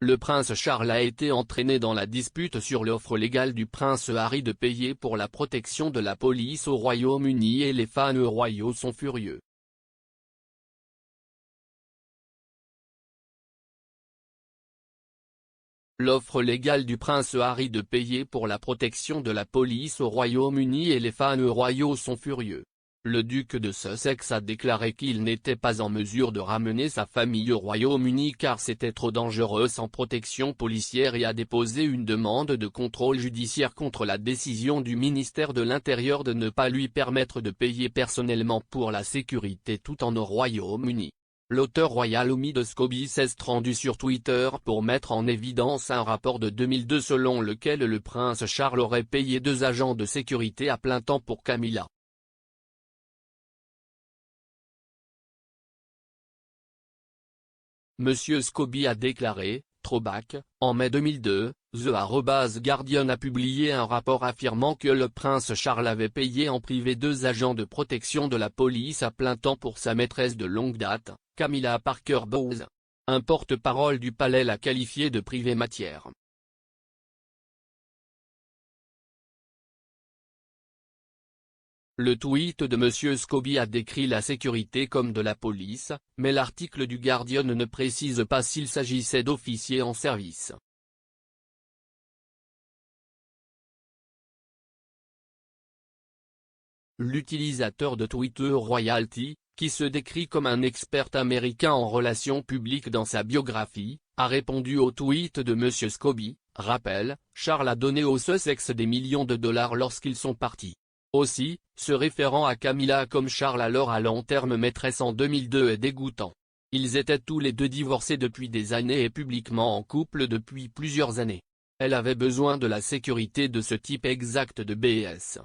Le prince Charles a été entraîné dans la dispute sur l'offre légale du prince Harry de payer pour la protection de la police au Royaume-Uni et les fans royaux sont furieux. L'offre légale du prince Harry de payer pour la protection de la police au Royaume-Uni et les fans royaux sont furieux. Le duc de Sussex a déclaré qu'il n'était pas en mesure de ramener sa famille au Royaume-Uni car c'était trop dangereux sans protection policière et a déposé une demande de contrôle judiciaire contre la décision du ministère de l'Intérieur de ne pas lui permettre de payer personnellement pour la sécurité tout en au Royaume-Uni. L'auteur royal Omid Scobie s'est rendu sur Twitter pour mettre en évidence un rapport de 2002 selon lequel le prince Charles aurait payé 2 agents de sécurité à plein temps pour Camilla. Monsieur Scobie a déclaré, throwback, en mai 2002, The Guardian a publié un rapport affirmant que le prince Charles avait payé en privé 2 agents de protection de la police à plein temps pour sa maîtresse de longue date, Camilla Parker Bowles. Un porte-parole du palais l'a qualifié de privé matière. Le tweet de Monsieur Scobie a décrit la sécurité comme de la police, mais l'article du Guardian ne précise pas s'il s'agissait d'officiers en service. L'utilisateur de Twitter Royalty, qui se décrit comme un expert américain en relations publiques dans sa biographie, a répondu au tweet de Monsieur Scobie. Rappel, Charles a donné aux Sussex des millions de dollars lorsqu'ils sont partis. Aussi, se référant à Camilla comme Charles alors à long terme maîtresse en 2002 est dégoûtant. Ils étaient tous les deux divorcés depuis des années et publiquement en couple depuis plusieurs années. Elle avait besoin de la sécurité de ce type exact de BS.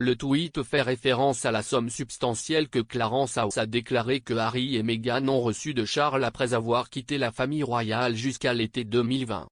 Le tweet fait référence à la somme substantielle que Clarence House a déclaré que Harry et Meghan ont reçue de Charles après avoir quitté la famille royale jusqu'à l'été 2020.